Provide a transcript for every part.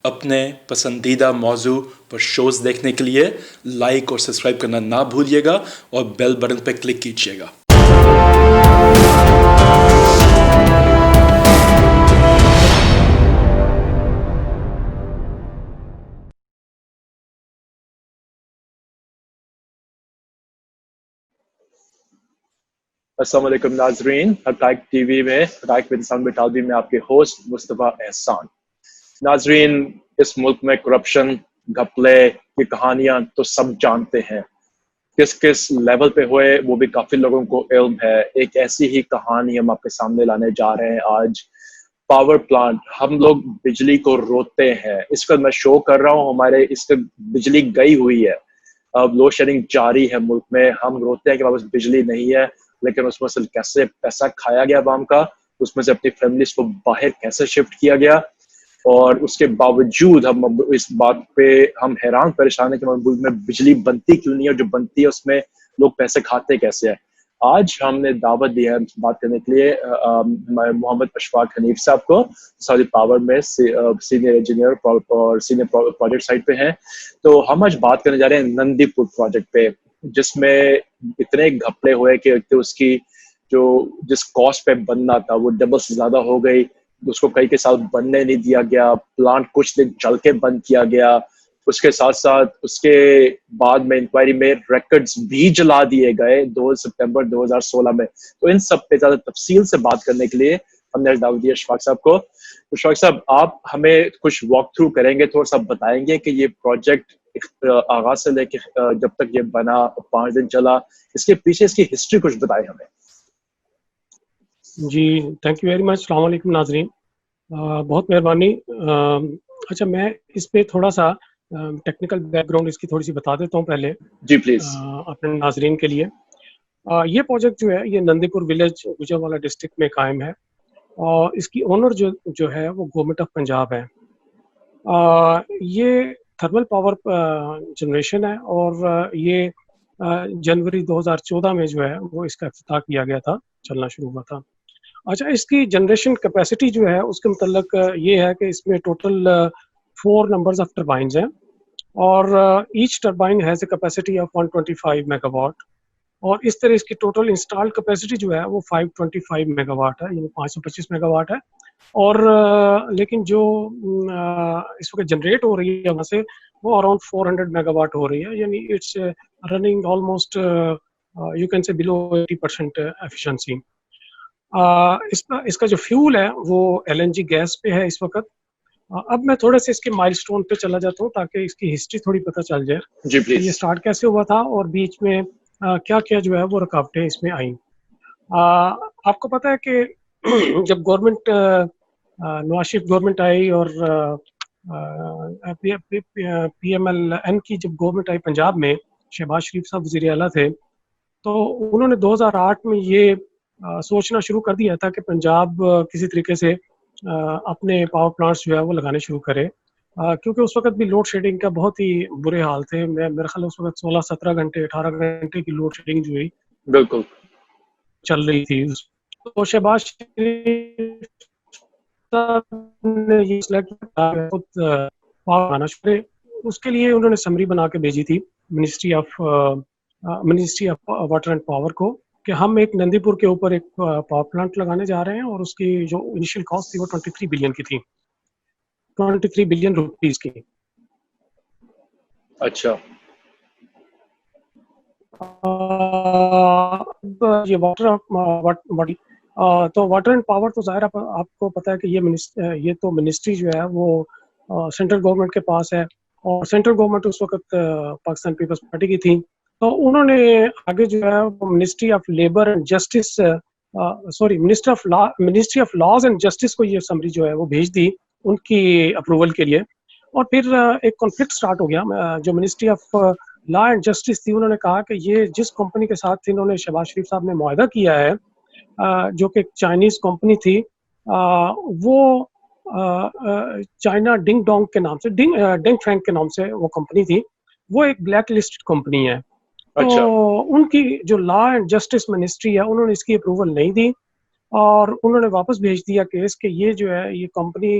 اپنے پسندیدہ موضوع پر شوز دیکھنے کے لیے لائک اور سبسکرائب کرنا نہ بھولیے گا اور بیل بٹن پہ کلک کیجیے گا۔ السلام علیکم ناظرین، حقائق ٹی وی میں حقائق ود انسان بٹالوی میں آپ کے ہوسٹ مصطفیٰ احسان۔ ناظرین، اس ملک میں کرپشن، گھپلے کی کہانیاں تو سب جانتے ہیں، کس کس لیول پہ ہوئے وہ بھی کافی لوگوں کو علم ہے۔ ایک ایسی ہی کہانی ہم آپ کے سامنے لانے جا رہے ہیں آج۔ پاور پلانٹ، ہم لوگ بجلی کو روتے ہیں، اس وقت میں شو کر رہا ہوں، ہمارے اس وقت بجلی گئی ہوئی ہے، اب لوڈ شیڈنگ جاری ہے ملک میں، ہم روتے ہیں کہ واپس بجلی نہیں ہے، لیکن اس میں سے کیسے پیسہ کھایا گیا عوام کا، اس میں سے اپنی فیملیز کو باہر کیسے شفٹ کیا گیا، اور اس کے باوجود ہم اس بات پہ ہم حیران پریشان ہیں کہ ملک میں بجلی بنتی کیوں نہیں ہے، اور جو بنتی ہے اس میں لوگ پیسے کھاتے کیسے ہیں۔ آج ہم نے دعوت دی ہے بات کرنے کے لیے محمد اشفاق حنیف صاحب کو، سعودی پاور میں سینئر انجینئر اور سینئر پروجیکٹ سائٹ پہ ہیں۔ تو ہم آج بات کرنے جا رہے ہیں نندی پور پروجیکٹ پہ، جس میں اتنے گھپلے ہوئے کہ اس کی جس کاسٹ پہ بننا تھا وہ ڈبل سے زیادہ ہو گئی، اس کو کئی سال بننے نہیں دیا گیا، پلانٹ کچھ دن چل کے بند کیا گیا، اس کے ساتھ ساتھ اس کے بعد میں انکوائری میں ریکارڈز بھی جلا دیے گئے 2 ستمبر 2016 میں۔ تو ان سب پہ زیادہ تفصیل سے بات کرنے کے لیے ہم نے دعوت دی اشفاق صاحب کو۔ اشفاق صاحب، آپ ہمیں کچھ واک تھرو کریں گے، تھوڑا سا بتائیں گے کہ یہ پروجیکٹ آغاز سے لے کے جب تک یہ بنا 5 دن چلا، اس کے پیچھے اس کی ہسٹری کچھ بتائیں ہمیں۔ جی تھینک یو ویری مچ۔ السلام علیکم ناظرین، بہت مہربانی۔ اچھا، میں اس پہ تھوڑا سا ٹیکنیکل بیک گراؤنڈ اس کی تھوڑی سی بتا دیتا ہوں پہلے جی پلیز۔ اپنے ناظرین کے لیے۔ یہ پروجیکٹ جو ہے یہ نندی پور ولیج گوجرانوالہ ڈسٹرکٹ میں قائم ہے، اور اس کی اونر جو ہے وہ گورنمنٹ آف پنجاب ہے۔ یہ تھرمل پاور جنریشن ہے، اور یہ جنوری 2014 میں جو ہے وہ اس کا افتتاح کیا گیا تھا، چلنا شروع ہوا تھا۔ اچھا، اس کی جنریشن کیپیسٹی جو ہے اس کے متعلق یہ ہے کہ اس میں ٹوٹل 4 نمبرز آف ٹربائنز ہیں، اور each turbine has a capacity of 125 mega watt, اور اس طرح اس کی ٹوٹل انسٹال کیپیسٹی جو ہے وہ 525 میگا واٹ ہے، یعنی 525 میگا واٹ ہے۔ اور لیکن جو اس وقت جنریٹ ہو رہی ہے وہاں سے وہ اراؤنڈ 400 میگا واٹ ہو رہی ہے، یعنی it's running almost you can say below 80% efficiency. اس کا جو فیول ہے وہ LNG گیس پہ ہے اس وقت۔ اب میں تھوڑے سے اس کے مائل سٹون پہ چلا جاتا ہوں تاکہ اس کی ہسٹری تھوڑی پتہ چل جائے جی کہ پلیز۔ یہ سٹارٹ کیسے ہوا تھا اور بیچ میں کیا کیا جو ہے وہ رکاوٹیں اس میں آئیں۔ آپ کو پتہ ہے کہ جب گورنمنٹ نواز شریف گورنمنٹ آئی اور PMLN کی جب گورنمنٹ آئی پنجاب میں، شہباز شریف صاحب وزیر اعلیٰ تھے، تو انہوں نے 2008 میں یہ سوچنا شروع کر دیا تھا کہ پنجاب کسی طریقے سے اپنے پاور پلانٹس جو ہے وہ لگانے شروع کرے، کیونکہ اس وقت بھی لوڈ شیڈنگ کا بہت ہی برے حال تھے۔ میرے خیال اس وقت 16-17 گھنٹے 18 گھنٹے کی لوڈ شیڈنگ جو ہوئی بالکل چل رہی تھی۔ تو شہباز شریف نے یہ پاور آنا شروع، اس کے لیے انہوں نے سمری بنا کے بھیجی تھی ministry of water and power کو کہ ہم ایک نندی پور کے اوپر ایک پاور پلانٹ لگانے جا رہے ہیں، اور اس کی جو انیشیل کاسٹ تھی وہ 23 بلین کی تھی، 23 بلین روپیز کی۔ اچھا، یہ واٹر تو واٹر اینڈ پاور تو ظاہر آپ کو پتا ہے کہ یہ تو منسٹری جو ہے وہ سینٹرل گورنمنٹ کے پاس ہے، اور سینٹرل گورنمنٹ اس وقت پاکستان پیپلز پارٹی کی تھی۔ تو انہوں نے آگے جو ہے ministry of labour and justice ministry of laws and justice کو یہ سمری جو ہے وہ بھیج دی ان کی اپروول کے لیے، اور پھر ایک کانفلکٹ سٹارٹ ہو گیا۔ جو ministry of law and justice تھی انہوں نے کہا کہ یہ جس کمپنی کے ساتھ انہوں نے شہباز شریف صاحب نے معاہدہ کیا ہے، جو کہ چائنیز کمپنی تھی، وہ چائنا ڈنگ ڈونگ کے نام سے ڈنگ فرینک کے نام سے وہ کمپنی تھی، وہ ایک بلیک لسٹ کمپنی ہے۔ تو ان کی جو لا اینڈ جسٹس منسٹری ہے انہوں نے اس کی اپروول نہیں دی، اور انہوں نے واپس بھیج دیا کیس کہ یہ جو ہے یہ company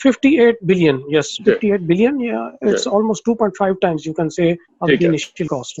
58 billion, yes, 58 billion, yeah, it's almost 2.5 times you can say of the initial cost.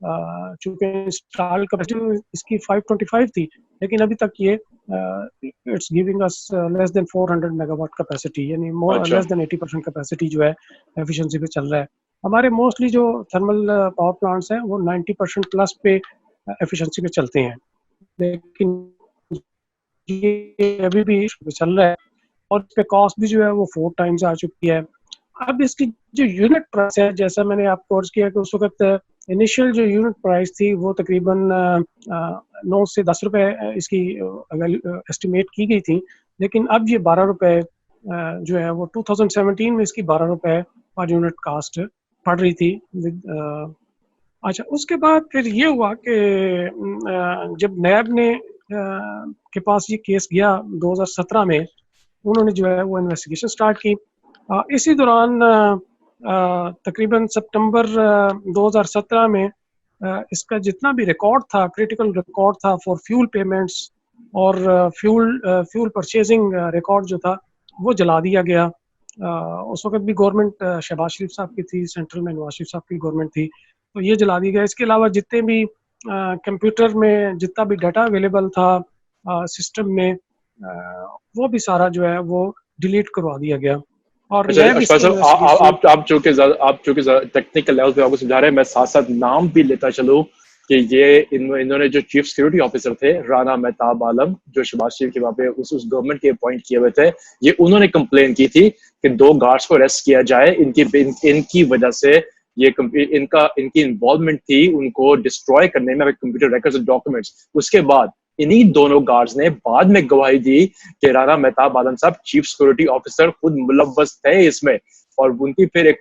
چونکہ انسٹال کیپیسٹی اس کی 525 تھی, لیکن ابھی تک یہ it's giving us less than 400 mega watt capacity, یعنی لیس دین 80% کیپیسٹی جو ہے ایفیشنسی پہ چل رہا ہے. ہمارے موسٹلی جو تھرمل پاور پلانٹس ہیں وہ 90% پلس پہ ایفیشنسی پہ چلتے ہیں, لیکن یہ ابھی بھی چل رہا ہے اور اس پہ کاسٹ بھی جو ہے وہ 4 ٹائمز آ چکی ہے. اب اس کی جو یونٹ پرائس ہے, جیسا میں نے آپ کو عرض کیا کہ اس وقت انیشیل جو یونٹ پرائس تھی وہ تقریباً 9 سے 10 روپے اس کی ایسٹیمیٹ کی گئی تھی, لیکن اب یہ 12 روپے جو ہے وہ 2017 میں اس کی 12 روپے پر یونٹ کاسٹ پڑ رہی تھی. اچھا, اس کے بعد پھر یہ ہوا کہ جب نیب نے کے پاس یہ کیس گیا 2017 میں, انہوں نے جو ہے وہ انویسٹیگیشن سٹارٹ کی. اسی دوران تقریباً سپتمبر 2017 میں اس کا جتنا بھی ریکارڈ تھا, کریٹیکل ریکارڈ تھا فار فیول پیمنٹس اور فیول پرچیزنگ ریکارڈ جو تھا وہ جلا دیا گیا. اس وقت بھی گورنمنٹ شہباز شریف صاحب کی تھی, سینٹرل میں نواز شریف صاحب کی گورنمنٹ تھی, تو یہ جلا دی گیا. اس کے علاوہ جتنے بھی کمپیوٹر میں جتنا بھی ڈیٹا اویلیبل تھا سسٹم میں وہ بھی سارا جو ہے وہ ڈیلیٹ کروا دیا گیا. اور آپ چونکہ ٹیکنیکل لیول پہ آپ کو سمجھا رہے ہیں, میں ساتھ ساتھ نام بھی لیتا چلوں کہ یہ انہوں نے جو چیف سیکورٹی آفیسر تھے رانا مہتاب عالم, جو شہباز شریف کے وہاں پہ اس گورنمنٹ کے اپوائنٹ کیے ہوئے تھے, یہ انہوں نے کمپلین کی تھی کہ 2 گارڈس کو اریسٹ کیا جائے, ان کی وجہ سے یہ ان کی انوالومنٹ تھی ان کو ڈسٹروائے کرنے میں کمپیوٹر ریکارڈز اور ڈاکومنٹس. اس کے بعد انہی دونوں گارڈز نے بعد میں گواہی دی کہ رانا مہتاب عالم صاحب چیف سیکورٹی آفیسر خود ملوث تھے اس میں, اور ان کی پھر ایک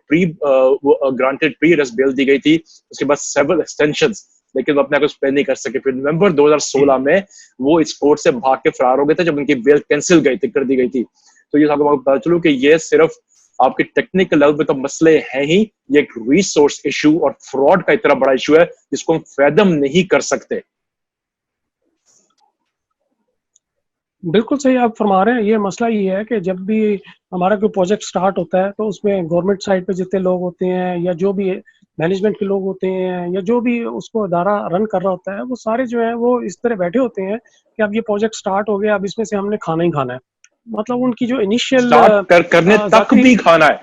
گرانٹیڈ پری ارسٹ بیل دی گئی تھی. اس کے بعد سیورل ایکسٹینشنز, لیکن وہ اپنے آپ کو اسپینڈ نہیں کر سکے. پھر نومبر 2016 میں وہ اس کورٹ سے بھاگ کے فرار ہو گئے تھے جب ان کی بیل کینسل کر دی گئی تھی. تو یہ آپ کو پتا چلو کہ یہ صرف آپ کے ٹیکنیکل لیول پہ تو مسئلے ہیں ہی, یہ ایک ریسورس ایشو اور فراڈ کا اتنا بڑا ایشو ہے جس کو ہم فیدم نہیں کر سکتے. بالکل صحیح آپ فرما رہے ہیں. یہ مسئلہ یہ ہے کہ جب بھی ہمارا کوئی پروجیکٹ سٹارٹ ہوتا ہے تو اس میں گورنمنٹ سائڈ پہ جتنے لوگ ہوتے ہیں یا جو بھی مینجمنٹ کے لوگ ہوتے ہیں یا جو بھی اس کو ادارہ رن کر رہا ہوتا ہے, وہ سارے جو ہیں وہ اس طرح بیٹھے ہوتے ہیں کہ اب یہ پروجیکٹ سٹارٹ ہو گیا, اب اس میں سے ہم نے کھانا ہی کھانا ہے. مطلب ان کی جو انیشیل کرنے تک بھی کھانا ہے,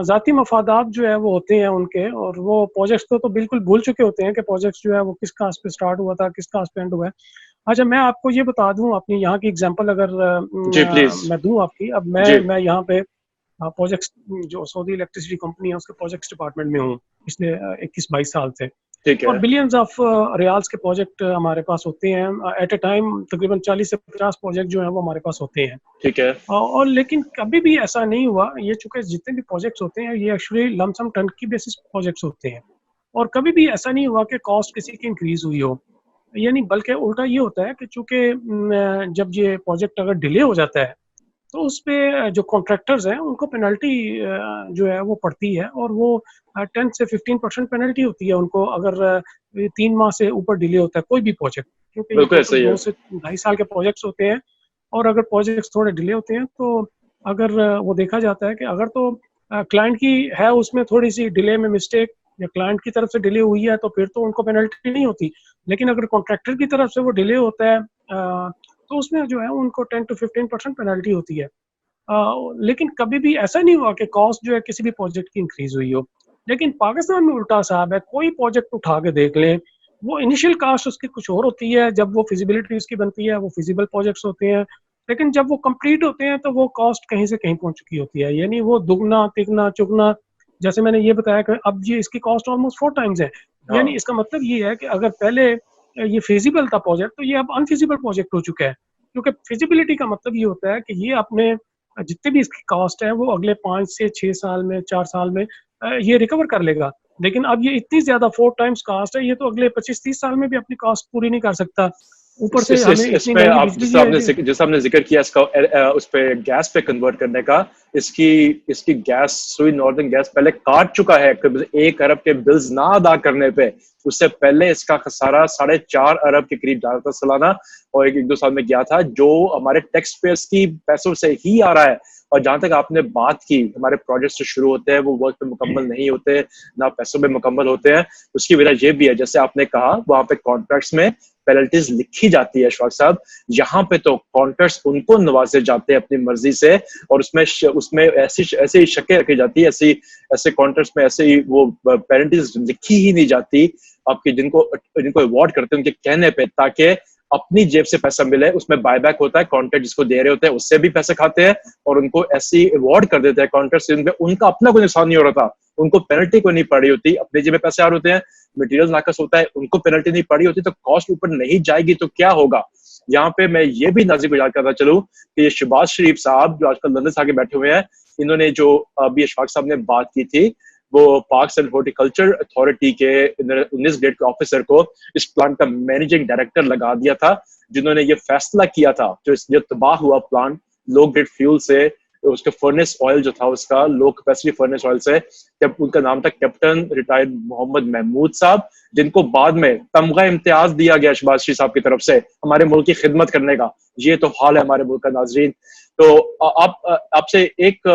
ذاتی مفادات جو ہے وہ ہوتے ہیں ان کے, اور وہ پروجیکٹس تو بالکل بھول چکے ہوتے ہیں کہ پروجیکٹس جو ہے وہ کس کاس پہ سٹارٹ ہوا تھا, کس کاس پہ اینڈ ہوا ہے. اچھا, میں آپ کو یہ بتا دوں اپنی یہاں کی اگزامپل اگر میں دوں آپ کی. اب میں یہاں پہ پروجیکٹس جو سعودی الیکٹریسٹی کمپنی ہے اس کے پروجیکٹس ڈپارٹمنٹ میں ہوں پچھلے 21-22 سال سے, اور بلینز آف ریالز کے پروجیکٹ ہمارے پاس ہوتے ہیں ایٹ اے ٹائم. تقریباً 40 سے 50 پروجیکٹ جو ہیں وہ ہمارے پاس ہوتے ہیں. ٹھیک ہے, اور لیکن کبھی بھی ایسا نہیں ہوا, یہ چونکہ جتنے بھی پروجیکٹس ہوتے ہیں یہ ایکچولی لم سم ٹن کی بیسس پروجیکٹس ہوتے ہیں, اور کبھی بھی ایسا نہیں ہوا کہ کاسٹ کسی کی انکریز ہوئی ہو. یعنی بلکہ الٹا یہ ہوتا ہے کہ چونکہ جب یہ پروجیکٹ اگر ڈیلے ہو جاتا ہے تو اس پہ جو کانٹریکٹرز ہیں ان کو پینلٹی جو ہے وہ پڑتی ہے, اور وہ 10 سے 15% پینلٹی ہوتی ہے ان کو اگر 3 ماہ سے اوپر ڈیلے ہوتا ہے کوئی بھی پروجیکٹ, کیونکہ 2 سے 2.5 سال کے پروجیکٹس ہوتے ہیں. اور اگر پروجیکٹس تھوڑے ڈیلے ہوتے ہیں تو اگر وہ دیکھا جاتا ہے کہ اگر تو کلائنٹ کی ہے اس میں تھوڑی سی ڈیلے میں مسٹیک یا کلائنٹ کی طرف سے ڈیلے ہوئی ہے تو پھر تو ان کو پینلٹی نہیں ہوتی, لیکن اگر کانٹریکٹر کی طرف سے وہ ڈیلے ہوتا ہے تو اس میں جو ہے ان کو 10 to 15% پینلٹی ہوتی ہے. لیکن کبھی بھی ایسا نہیں ہوا کہ کاسٹ جو ہے کسی بھی پروجیکٹ کی انکریز ہوئی ہو. لیکن پاکستان میں الٹا صاحب ہے, کوئی پروجیکٹ اٹھا کے دیکھ لیں, وہ انیشیل کاسٹ اس کی کچھ اور ہوتی ہے, جب وہ فیزیبلٹی اس کی بنتی ہے وہ فیزیبل پروجیکٹس ہوتے ہیں, لیکن جب وہ کمپلیٹ ہوتے ہیں تو وہ کاسٹ کہیں سے کہیں پہنچ چکی ہوتی ہے. یعنی وہ دگنا تگنا چگنا, جیسے میں نے یہ بتایا کہ اب یہ اس کی کاسٹ آلموسٹ 4 ٹائمز ہے. یعنی اس کا مطلب یہ ہے کہ اگر پہلے یہ فیزیبل تھا پروجیکٹ تو یہ اب انفیزیبل پروجیکٹ ہو چکا ہے, کیونکہ فیزیبلٹی کا مطلب یہ ہوتا ہے کہ یہ اپنے جتنے بھی اس کی کاسٹ ہے وہ اگلے 5 سے 6 سال میں 4 سال میں یہ ریکور کر لے گا. لیکن اب یہ اتنی زیادہ 4 ٹائمز کاسٹ ہے, یہ تو اگلے 25-30 سال میں بھی اپنی کاسٹ پوری نہیں کر سکتا. اوپر سے ہمیں اتنی مہنگی بجلی جیسا آپ نے ذکر کیا اس کا اس پہ گیس پہ کنورٹ کرنے کا, اس کی گیس سوئی ناردرن گیس پہلے کاٹ چکا ہے 1 ارب کے بلز نہ ادا کرنے پہ. اس سے پہلے اس کا خسارہ 4.5 ارب کے قریب جا رہا تھا سالانہ, اور 1-2 سال میں گیا تھا, جو ہمارے ٹیکس پیئرز کی پیسوں سے ہی آ رہا ہے. اور جہاں تک آپ نے بات کی ہمارے پروجیکٹس جو شروع ہوتے ہیں وہ وقت پہ مکمل نہیں ہوتے, نہ پیسوں پہ مکمل ہوتے ہیں. اس کی وجہ یہ بھی ہے جیسے آپ نے کہا وہاں پہ کانٹریکٹس میں پینلٹیز لکھی جاتی ہے اشفاق صاحب, یہاں پہ تو کانٹریکٹس ان کو نوازے جاتے ہیں اپنی مرضی سے, اور اس میں ایسی شکیں رکھی جاتی ہے, ایسے کانٹریکٹس میں ایسے وہ پینلٹیز لکھی ہی نہیں جاتی آپ کی جن کو ایوارڈ کرتے ہیں ان کے کہنے پہ, تاکہ اپنی جیب سے پیسہ ملے. اس میں بائی بیک ہوتا ہے, کانٹریکٹ جس کو دے رہے ہوتے ہیں اس سے بھی پیسے کھاتے ہیں اور ان کو ایسی ایوارڈ کر دیتے ہیں کانٹریکٹ جن پہ ان کا اپنا کوئی نقصان نہیں ہو رہا تھا, ان کو پینلٹی کوئی نہیں پڑی ہوتی, اپنی جیب میں پیسے آ رہے ہوتے ہیں, مٹیریل ناقص ہوتا ہے, ان کو پینلٹی نہیں پڑی ہوتی, تو کاسٹ اوپر نہیں جائے گی تو کیا ہوگا. یہاں پہ میں یہ بھی ناظرین کو یاد کرتا چلوں کہ یہ شہباز شریف صاحب جو آج کل لندن سے آگے بیٹھے ہوئے ہیں, انہوں نے جو ابھی اشفاق صاحب نے بات کی تھی وہ پارکس اینڈ ہارٹیکلچر اتھارٹی کے 19 گریڈ کے آفیسر کو اس پلانٹ کا مینیجنگ ڈائریکٹر لگا دیا تھا, جنہوں نے یہ فیصلہ کیا تھا جو تباہ ہوا پلانٹ لو گریڈ فیول سے, اس کے فرنس آئل جو تھا اس کا لو کیپیسٹی فرنس آئل سے, ان کا نام تھا کیپٹن ریٹائرڈ محمد محمود صاحب, جن کو بعد میں تمغہ امتیاز دیا گیا شہباز شریف صاحب کی طرف سے ہمارے ملک کی خدمت کرنے کا. یہ تو حال ہے ہمارے ملک کا ناظرین. تو آپ سے ایک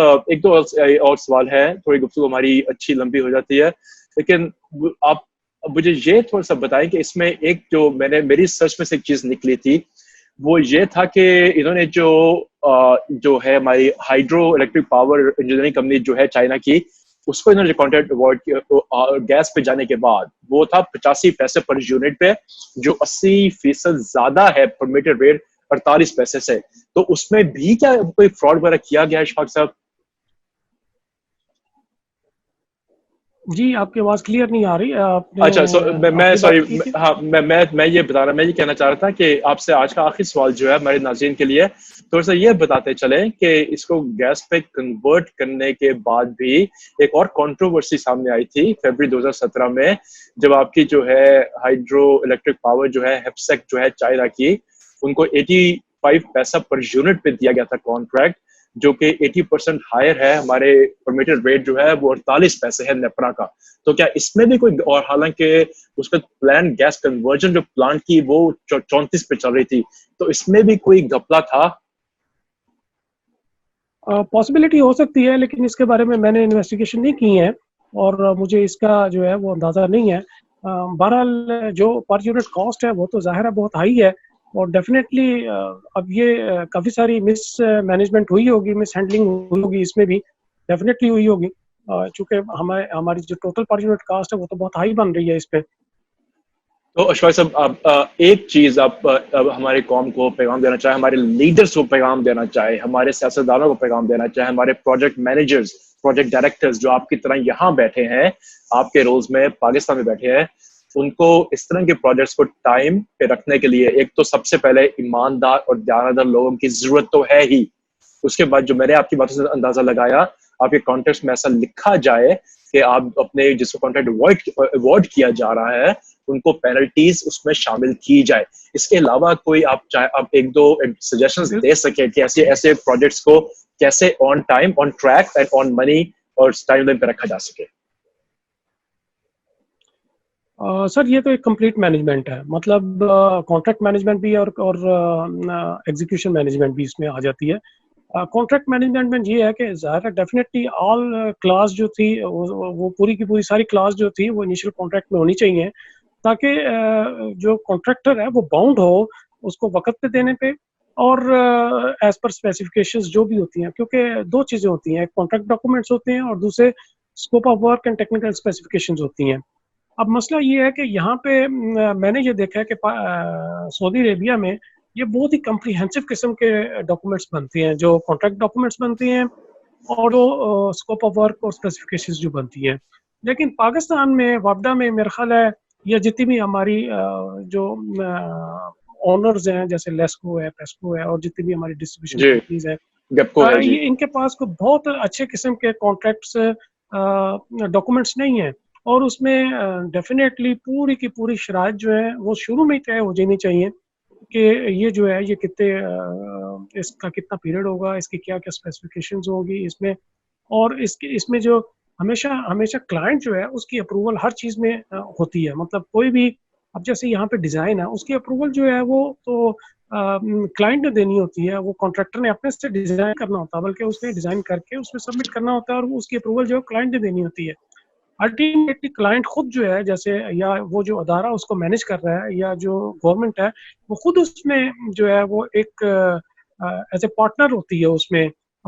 دو اور سوال ہے, تھوڑی گفتگو ہماری اچھی لمبی ہو جاتی ہے, لیکن آپ مجھے یہ تھوڑا سا بتائیں کہ اس میں ایک جو میری سرچ میں سے ایک چیز نکلی تھی وہ یہ تھا کہ انہوں نے جو ہے ہماری hydro electric power engineering company جو ہے چائنا کی, اس کو انہوں نے کانٹریکٹ اوارڈ کیا گیس پہ جانے کے بعد, وہ تھا 85 پیسے پر یونٹ پہ, جو 80% زیادہ ہے پرمیٹڈ ریٹ 48 پیسے سے. تو اس میں بھی کیا کوئی فراڈ وغیرہ کیا گیا اشفاق صاحب؟ جی آپ کی آواز کلیئر نہیں آ رہی. آپ نے اچھا میں سوری, بات کی تھی. ہاں میں یہ کہنا چاہ رہا تھا کہ آپ سے آج کا آخری سوال جو ہے ہمارے ناظرین کے لیے تھوڑا سا یہ بتاتے چلیں کہ اس کو گیس پہ کنورٹ کرنے کے بعد بھی ایک اور کنٹروورسی سامنے آئی تھی فیبرری 2017 میں, جب آپ کی جو ہے ہائیڈرو الیکٹرک پاور جو ہے ہیپسیک جو ہے چائنا کی, ان کو 85 پیسہ پر یونٹ پہ دیا گیا تھا کانٹریکٹ, جو کہ 80% ہائر ہے, ہمارے پرمیٹڈ ریٹ جو ہے وہ 48 پیسے ہے نیپرا کا. تو کیا اس میں بھی کوئی, اور حالانکہ اس کا پلان گیس کنورژن جو پلانٹ کی وہ 34 پہ چل رہی تھی, تو اس میں بھی کوئی گھپلا تھا؟ پاسبلٹی ہو سکتی ہے, لیکن اس کے بارے میں نے انویسٹیگیشن نہیں کی ہے اور مجھے اس کا جو ہے وہ اندازہ نہیں ہے. بہرحال جو پر یونٹ کاسٹ ہے وہ تو ظاہر ہے بہت ہائی ہے, اور ڈیفینیٹلی اب یہ کافی ساری مس مینجمنٹ ہوئی ہوگی, مس ہینڈلنگ ہوئی ہوگی, اس میں بھی ڈیفینیٹلی ہوئی ہوگی, چونکہ ہماری جو ٹوٹل پر یونٹ کاسٹ ہے وہ تو بہت ہائی بن رہی ہے اس پہ. تو اشفاق صاحب ایک چیز آپ ہمارے قوم کو پیغام دینا چاہے, ہمارے لیڈرز کو پیغام دینا چاہے, ہمارے سیاستدانوں کو پیغام دینا چاہے, ہمارے پروجیکٹ مینیجرز پروجیکٹ ڈائریکٹرز جو آپ کی طرح یہاں بیٹھے ہیں, آپ کے رولز میں پاکستان میں بیٹھے ہیں, ان کو اس طرح کے پروجیکٹس کو ٹائم پہ رکھنے کے لیے ایک تو سب سے پہلے ایماندار اور دیانتدار لوگوں کی ضرورت تو ہے ہی. اس کے بعد جو میں نے آپ کی باتوں سے اندازہ لگایا, آپ کے کانٹریکٹ میں ایسا لکھا جائے کہ آپ اپنے جس کو کانٹریکٹ ایوارڈ کیا جا رہا ہے ان کو پینلٹیز اس میں شامل کی جائے. اس کے علاوہ کوئی آپ ایک دو سجیشنز دے سکیں کہ ایسے پروجیکٹس کو کیسے on time, on track and on money اور ٹائم لائن پہ رکھا جا سکے؟ سر یہ تو ایک کمپلیٹ مینجمنٹ ہے, مطلب کانٹریکٹ مینجمنٹ بھی اور ایگزیکیوشن مینجمنٹ بھی اس میں آ جاتی ہے. کانٹریکٹ مینجمنٹ میں یہ ہے کہ ظاہر ہے ڈیفینیٹلی آل کلاس جو تھی وہ پوری کی پوری ساری کلاس جو تھی وہ انیشیل کانٹریکٹ میں ہونی چاہیے, تاکہ جو کانٹریکٹر ہے وہ باؤنڈ ہو اس کو وقت پہ دینے پہ اور ایز پر اسپیسیفکیشنز جو بھی ہوتی ہیں, کیونکہ دو چیزیں ہوتی ہیں, ایک کانٹریکٹ ڈاکومنٹس ہوتے ہیں اور دوسرے scope of work and technical specifications ہوتی ہیں. اب مسئلہ یہ ہے کہ یہاں پہ میں نے یہ دیکھا ہے کہ سعودی عربیہ میں یہ بہت ہی کمپریہنسو قسم کے ڈاکومنٹس بنتے ہیں, جو کانٹریکٹ ڈاکومنٹس بنتے ہیں اور وہ اسکوپ آف ورک اور اسپیسیفکیشنز جو بنتی ہیں. لیکن پاکستان میں وابڈا میں میرا خیال ہے یا جتنی بھی ہماری جو اونرز ہیں جیسے لیسکو ہے, پیسکو ہے, اور جتنی بھی ہماری ڈسٹریبیوشن کمپنیز ہیں, یہ ان کے پاس کوئی بہت اچھے قسم کے کانٹریکٹس ڈاکومنٹس نہیں ہیں, اور اس میں ڈیفینیٹلی پوری کی پوری شرائط جو ہے وہ شروع میں طے ہو جانی چاہیے کہ یہ جو ہے یہ کتنے اس کا کتنا پیریڈ ہوگا, اس کی کیا کیا اسپیسیفکیشنز ہوگی اس میں, اور اس میں جو ہمیشہ کلائنٹ جو ہے اس کی اپروول ہر چیز میں ہوتی ہے. مطلب کوئی بھی اب جیسے یہاں پہ ڈیزائن ہے اس کی اپروول جو ہے وہ تو کلائنٹ نے دینی ہوتی ہے, وہ کانٹریکٹر نے اپنے سے ڈیزائن کرنا ہوتا ہے, بلکہ اس نے ڈیزائن کر کے اس میں سبمٹ کرنا ہوتا ہے اور اس کی اپروول جو ہے کلائنٹ نے دینی ہوتی ہے. الٹیمیٹلی کلائنٹ خود جو ہے جیسے یا وہ جو ادارہ اس کو مینیج کر رہا ہے یا جو گورنمنٹ ہے وہ خود اس میں جو ہے وہ ایک ایز اے پارٹنر ہوتی ہے اس میں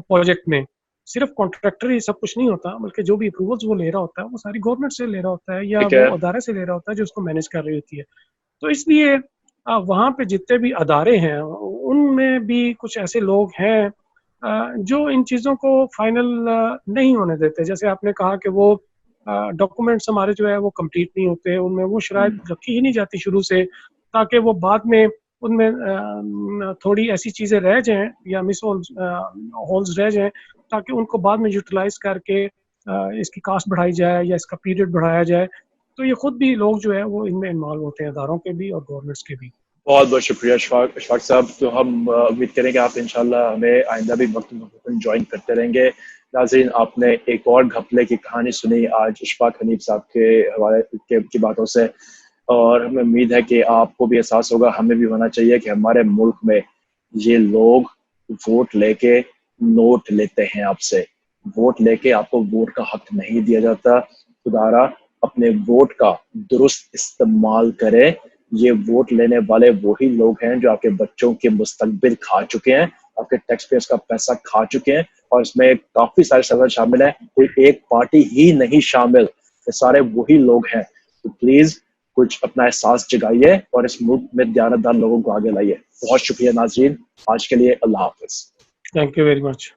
پروجیکٹ میں. صرف کانٹریکٹر ہی سب کچھ نہیں ہوتا, بلکہ جو بھی اپروولز وہ لے رہا ہوتا ہے وہ ساری گورنمنٹ سے لے رہا ہوتا ہے یا ٹھیک ہے. وہ ادارے سے لے رہا ہوتا ہے جو اس کو مینیج کر رہی ہوتی ہے. تو اس لیے وہاں پہ جتنے بھی ادارے ہیں ان میں بھی کچھ ایسے لوگ ہیں جو ان چیزوں کو فائنل نہیں ہونے دیتے. جیسے آپ نے کہا کہ وہ ڈاکومنٹس ہمارے جو ہے وہ کمپلیٹ نہیں ہوتے, ان میں وہ شرائط رکھی ہی نہیں جاتی شروع سے, تاکہ وہ بعد میں ان میں تھوڑی ایسی چیزیں رہ جائیں یا مس ہولز رہ جائیں تاکہ ان کو بعد میں یوٹیلائز کر کے اس کی کاسٹ بڑھائی جائے یا اس کا پیریڈ بڑھایا جائے. تو یہ خود بھی لوگ جو ہے وہ ان میں انوالو ہوتے ہیں, اداروں کے بھی اور گورنمنٹس کے بھی. بہت بہت شکریہ اشفاق صاحب. تو ہم امید کریں کہ آپ انشاءاللہ ہمیں آئندہ بھی وقت جوائن کرتے رہیں گے. ناظرین, آپ نے ایک اور گھپلے کی کہانی سنی آج اشفاق حنیف صاحب کے حوالے کی باتوں سے, اور ہمیں امید ہے کہ آپ کو بھی احساس ہوگا, ہمیں بھی ہونا چاہیے کہ ہمارے ملک میں یہ لوگ ووٹ لے کے نوٹ لیتے ہیں آپ سے. ووٹ لے کے آپ کو ووٹ کا حق نہیں دیا جاتا. خدارا اپنے ووٹ کا درست استعمال کریں. یہ ووٹ لینے والے وہی لوگ ہیں جو آپ کے بچوں کے مستقبل کھا چکے ہیں, آپ کے ٹیکس پیئرز کا پیسہ کھا چکے ہیں, اور اس میں کافی سارے سرور شامل ہیں, کوئی ایک پارٹی ہی نہیں شامل, یہ سارے وہی لوگ ہیں. تو پلیز کچھ اپنا احساس جگائیے اور اس ملک میں دیانتدار لوگوں کو آگے لائیے. بہت شکریہ ناظرین, آج کے لیے اللہ حافظ. Thank you very much.